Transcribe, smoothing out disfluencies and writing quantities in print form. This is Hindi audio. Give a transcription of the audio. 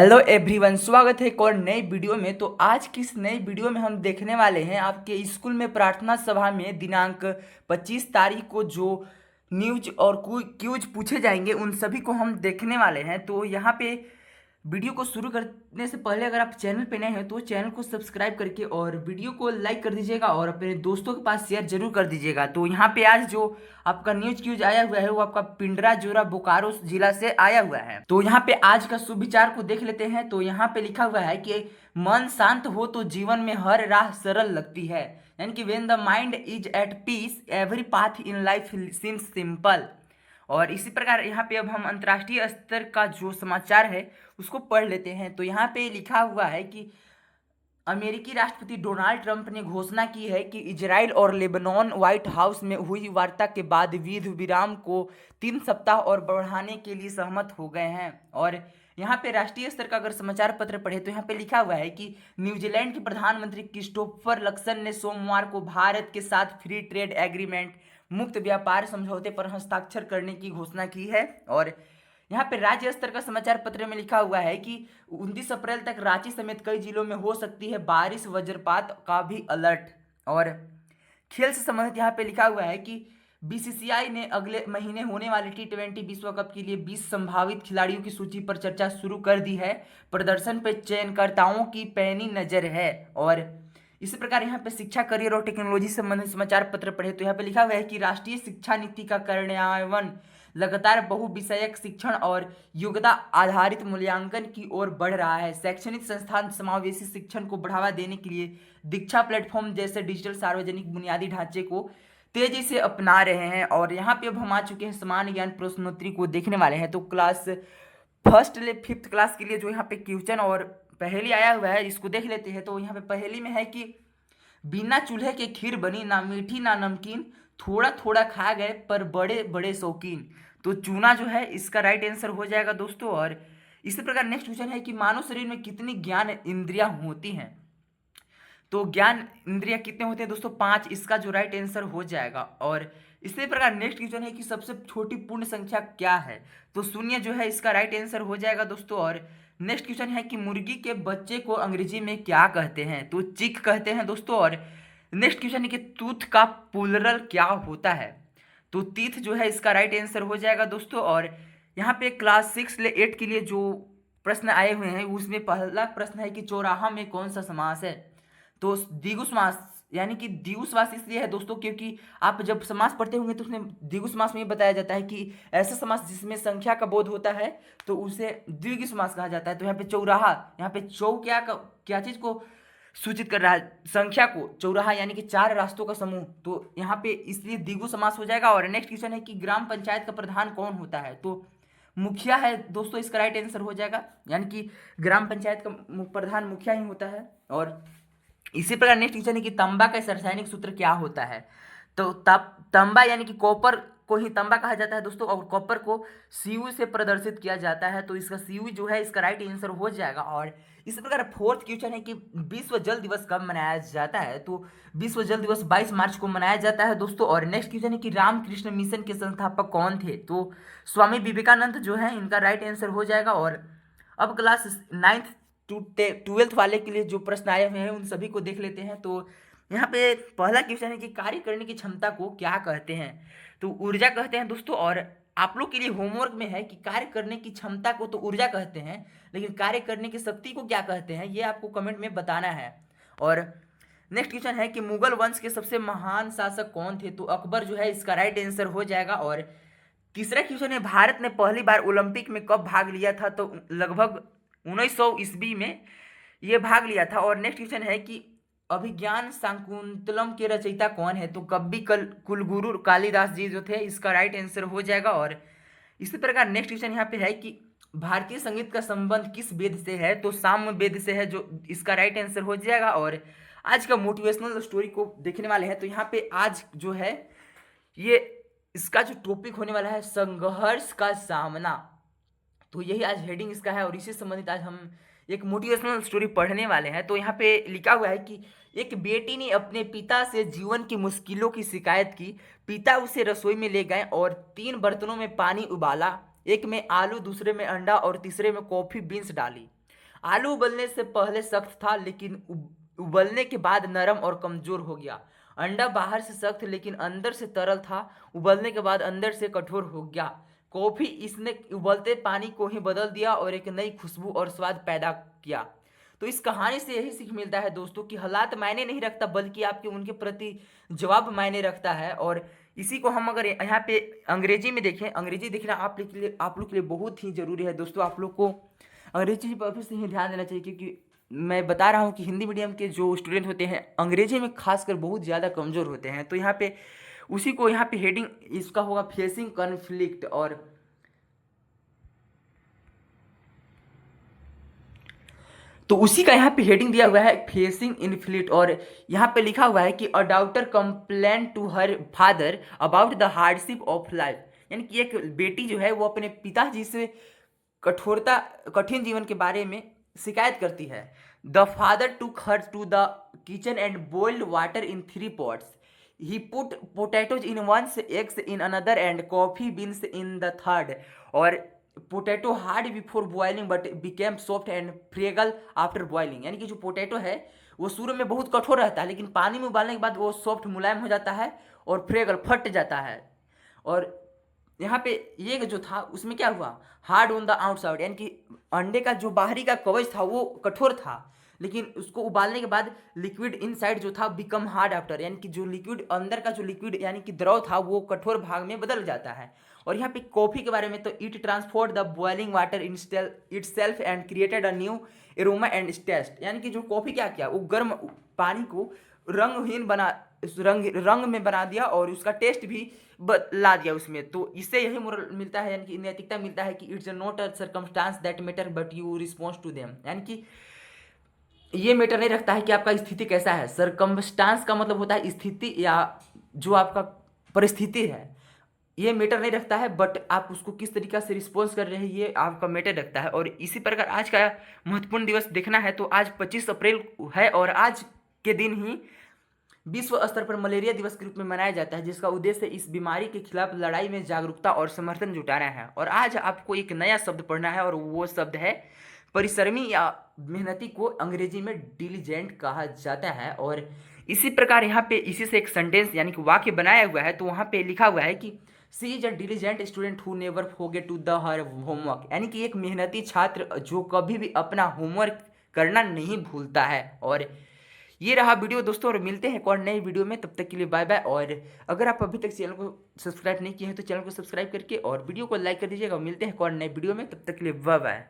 हेलो एवरीवन, स्वागत है एक और नई वीडियो में। तो आज की इस नई वीडियो में हम देखने वाले हैं आपके स्कूल में प्रार्थना सभा में दिनांक 25 तारीख को जो न्यूज और क्यूज पूछे जाएंगे उन सभी को हम देखने वाले हैं। तो यहाँ पे वीडियो को शुरू करने से पहले अगर आप चैनल पे नए हैं तो चैनल को सब्सक्राइब करके और वीडियो को लाइक कर दीजिएगा और अपने दोस्तों के पास शेयर जरूर कर दीजिएगा। तो यहाँ पे आज जो आपका न्यूज क्यूज आया हुआ है वो आपका पिंडरा जोरा बोकारो जिला से आया हुआ है। तो यहाँ पे आज का सुविचार को देख लेते हैं। तो यहाँ पे लिखा हुआ है कि मन शांत हो तो जीवन में हर राह सरल लगती है, यानी कि when the mind is at peace every path in life seems simple. और इसी प्रकार यहाँ पे अब हम अंतर्राष्ट्रीय स्तर का जो समाचार है उसको पढ़ लेते हैं। तो यहाँ पे लिखा हुआ है कि अमेरिकी राष्ट्रपति डोनाल्ड ट्रंप ने घोषणा की है कि इजराइल और लेबनान व्हाइट हाउस में हुई वार्ता के बाद युद्ध विराम को 3 सप्ताह और बढ़ाने के लिए सहमत हो गए हैं। और यहाँ पे राष्ट्रीय स्तर का अगर समाचार पत्र पढ़े तो यहाँ पे लिखा हुआ है कि न्यूजीलैंड के प्रधानमंत्री क्रिस्टोफर लक्सन ने सोमवार को भारत के साथ फ्री ट्रेड एग्रीमेंट मुक्त व्यापार समझौते पर हस्ताक्षर करने की घोषणा की है। और यहाँ पे राज्य स्तर का समाचार पत्र में लिखा हुआ है कि 29 अप्रैल तक रांची समेत कई जिलों में हो सकती है बारिश, वज्रपात का भी अलर्ट। और खेल से संबंधित यहाँ पे लिखा हुआ है कि बीसीसीआई ने अगले महीने होने वाले T20 विश्व कप के लिए 20 संभावित खिलाड़ियों की सूची पर चर्चा शुरू कर दी है। प्रदर्शन पर चयनकर्ताओं की पैनी नजर है। और इसी प्रकार यहाँ पे शिक्षा, करियर और टेक्नोलॉजी से संबंधित समाचार पत्र पढ़े तो यहाँ पे लिखा हुआ है कि राष्ट्रीय शिक्षा नीति का कार्यान्वयन लगातार बहुविषयक शिक्षण और योग्यता आधारित मूल्यांकन की ओर बढ़ रहा है। शैक्षणिक संस्थान समावेशी शिक्षण को बढ़ावा देने के लिए दीक्षा प्लेटफॉर्म जैसे डिजिटल सार्वजनिक बुनियादी ढांचे को तेजी से अपना रहे हैं। और यहाँ पे अब हम आ चुके हैं सामान्य ज्ञान प्रश्नोत्तरी को देखने वाले हैं। तो क्लास फर्स्ट ले 5th क्लास के लिए जो यहाँ पे क्वेश्चन और पहेली आया हुआ है इसको देख लेते हैं। तो यहाँ पे पहेली में है कि बिना चूल्हे के खीर बनी, ना मीठी ना नमकीन, थोड़ा थोड़ा खा गए पर बड़े बड़े शौकीन। तो चूना जो है इसका राइट आंसर हो जाएगा दोस्तों। और इसी प्रकार नेक्स्ट क्वेश्चन है कि मानव शरीर में कितनी ज्ञान इंद्रियां होती हैं। तो ज्ञान इंद्रियां कितने होते हैं दोस्तों? 5, इसका जो राइट आंसर हो जाएगा। और इसी प्रकार नेक्स्ट क्वेश्चन है कि सबसे छोटी पूर्ण संख्या क्या है? तो शून्य जो है इसका राइट आंसर हो जाएगा दोस्तों। और नेक्स्ट क्वेश्चन है कि मुर्गी के बच्चे को अंग्रेजी में क्या कहते हैं? तो चिक कहते हैं दोस्तों। और नेक्स्ट क्वेश्चन है कि टूथ का प्लूरल क्या होता है? तो टीथ जो है इसका राइट आंसर हो जाएगा दोस्तों। और यहाँ पे क्लास 6 ले 8 के लिए जो प्रश्न आए हुए हैं उसमें पहला प्रश्न है कि चौराहा में कौन सा समास है? तो द्विगु समास, यानी कि द्विगु समास इसलिए है दोस्तों क्योंकि आप जब समास पढ़ते होंगे तो उसमें द्विगु समास में ये बताया जाता है कि ऐसा समास जिसमें संख्या का बोध होता है तो उसे द्विगु समास कहा जाता है। तो यहाँ पे चौराहा, यहाँ पे चौ क्या चीज को सूचित कर रहा है? संख्या को। चौराहा यानी कि 4 रास्तों का समूह, तो यहाँ पे इसलिए द्विगु समास हो जाएगा। और नेक्स्ट क्वेश्चन है कि ग्राम पंचायत का प्रधान कौन होता है? तो मुखिया है दोस्तों, इसका राइट आंसर हो जाएगा, यानी कि ग्राम पंचायत का प्रधान मुखिया ही होता है। और इसी प्रकार नेक्स्ट क्वेश्चन है कि तांबा का रासायनिक सूत्र क्या होता है? तो तांबा यानी कि कॉपर को ही तांबा कहा जाता है दोस्तों। और कॉपर को Cu से प्रदर्शित किया जाता है, तो इसका Cu जो है इसका राइट आंसर हो जाएगा। और इसी प्रकार फोर्थ क्वेश्चन है कि विश्व जल दिवस कब मनाया जाता है? तो विश्व जल दिवस 22 मार्च को मनाया जाता है दोस्तों। और नेक्स्ट क्वेश्चन है कि रामकृष्ण मिशन के संस्थापक कौन थे? तो स्वामी विवेकानंद जो है इनका राइट आंसर हो जाएगा। और अब क्लास 9th टू 12th वाले के लिए जो प्रश्न आए हुए हैं उन सभी को देख लेते हैं। तो यहाँ पे पहला क्वेश्चन है कि कार्य करने की क्षमता को क्या कहते हैं? तो ऊर्जा कहते हैं दोस्तों। और आप लोग के लिए होमवर्क में है कि कार्य करने की क्षमता को तो ऊर्जा कहते हैं, लेकिन कार्य करने की शक्ति को क्या कहते हैं ये आपको कमेंट में बताना है। और नेक्स्ट क्वेश्चन है कि मुगल वंश के सबसे महान शासक कौन थे? तो अकबर जो है इसका राइट आंसर हो जाएगा। और तीसरा क्वेश्चन है भारत ने पहली बार ओलंपिक में कब भाग लिया था? तो लगभग 1900 ईस्वी में ये भाग लिया था। और नेक्स्ट क्वेश्चन है कि अभिज्ञान शाकुंतलम के रचयिता कौन है? तो कवि कुलगुरु कालिदास जी जो थे, इसका राइट आंसर हो जाएगा। और इसी प्रकार नेक्स्ट क्वेश्चन यहाँ पे है कि भारतीय संगीत का संबंध किस वेद से है? तो साम वेद से है, जो इसका राइट आंसर हो जाएगा। और आज का मोटिवेशनल स्टोरी को देखने वाले हैं। तो यहाँ पे आज जो है ये इसका जो टॉपिक होने वाला है संघर्ष का सामना, तो यही आज हेडिंग इसका है। और इसी से संबंधित आज हम एक मोटिवेशनल स्टोरी पढ़ने वाले हैं। तो यहाँ पे लिखा हुआ है कि एक बेटी ने अपने पिता से जीवन की मुश्किलों की शिकायत की। पिता उसे रसोई में ले गए और 3 बर्तनों में पानी उबाला, एक में आलू, दूसरे में अंडा और तीसरे में कॉफी बीन्स डाली। आलू उबलने से पहले सख्त था लेकिन उबलने के बाद नरम और कमजोर हो गया। अंडा बाहर से सख्त लेकिन अंदर से तरल था, उबलने के बाद अंदर से कठोर हो गया। कॉफी इसने उबलते पानी को ही बदल दिया और एक नई खुशबू और स्वाद पैदा किया। तो इस कहानी से यही सीख मिलता है दोस्तों कि हालात मायने नहीं रखता बल्कि आपके उनके प्रति जवाब मायने रखता है। और इसी को हम अगर यहाँ पे अंग्रेजी में देखें, अंग्रेजी देखना आप लोग के लिए बहुत ही जरूरी है दोस्तों। आप लोग को अंग्रेजी पर से ही ध्यान देना चाहिए, क्योंकि मैं बता रहा हूँ कि हिंदी मीडियम के जो स्टूडेंट होते हैं अंग्रेजी में खासकर बहुत ज़्यादा कमज़ोर होते हैं। तो यहाँ पे उसी को यहाँ पे हेडिंग इसका होगा फेसिंग कॉन्फ्लिक्ट। और तो उसी का यहाँ पे हेडिंग दिया हुआ है फेसिंग इन्फ्लिट। और यहाँ पे लिखा हुआ है कि a daughter complain to her father about the hardship of life, यानी कि एक बेटी जो है वो अपने पिताजी से कठिन जीवन के बारे में शिकायत करती है। The father took her to the kitchen and boiled water in 3 pots. He put potatoes in one, eggs in another, and coffee beans in the third. और potato hard before boiling but became soft and fragile after boiling, यानी कि जो पोटैटो है वो शुरू में बहुत कठोर रहता है लेकिन पानी में उबालने के बाद वो सॉफ्ट मुलायम हो जाता है और फ्रेगल फट जाता है। और यहाँ पे ये जो था उसमें क्या हुआ, हार्ड ऑन द आउटसाइड, यानी कि अंडे का जो बाहरी का कवच था वो कठोर था लेकिन उसको उबालने के बाद लिक्विड इनसाइड जो था बिकम हार्ड आफ्टर, यानी कि जो लिक्विड अंदर का जो लिक्विड यानी कि द्रव था वो कठोर भाग में बदल जाता है। और यहाँ पे कॉफी के बारे में, तो it transformed the boiling water itself and created a new aroma and taste, यानी कि जो कॉफी क्या किया वो गर्म पानी को रंग में बना दिया और उसका टेस्ट भी ला दिया उसमें। तो इससे यही मोरल मिलता है, यानी कि नैतिकता मिलता है कि it's not a circumstance that matter but you response to them, यानी कि ये मैटर नहीं रखता है कि आपका स्थिति कैसा है। सरकमस्टांस का मतलब होता है स्थिति या जो आपका परिस्थिति है, ये मैटर नहीं रखता है, बट आप उसको किस तरीका से रिस्पॉन्स कर रहे हैं ये आपका मैटर रखता है। और इसी प्रकार आज का महत्वपूर्ण दिवस देखना है तो आज 25 अप्रैल है और आज के दिन ही विश्व स्तर पर मलेरिया दिवस के रूप में मनाया जाता है, जिसका उद्देश्य इस बीमारी के खिलाफ लड़ाई में जागरूकता और समर्थन जुटाना है। और आज आपको एक नया शब्द पढ़ना है और वो शब्द है परिश्रमी या मेहनती, को अंग्रेजी में डिलीजेंट कहा जाता है। और इसी प्रकार यहाँ पे इसी से एक सेंटेंस यानी कि वाक्य बनाया हुआ है, तो वहाँ पे लिखा हुआ है कि she is a diligent student who never forget to do her homework, यानी कि एक मेहनती छात्र जो कभी भी अपना होमवर्क करना नहीं भूलता है। और ये रहा वीडियो दोस्तों, और मिलते हैं एक और नई वीडियो में, तब तक के लिए बाय बाय। और अगर आप अभी तक चैनल को सब्सक्राइब नहीं किए हैं तो चैनल को सब्सक्राइब करके और वीडियो को लाइक कर दीजिएगा। मिलते हैं एक और नई वीडियो में, तब तक के लिए बाय बाय।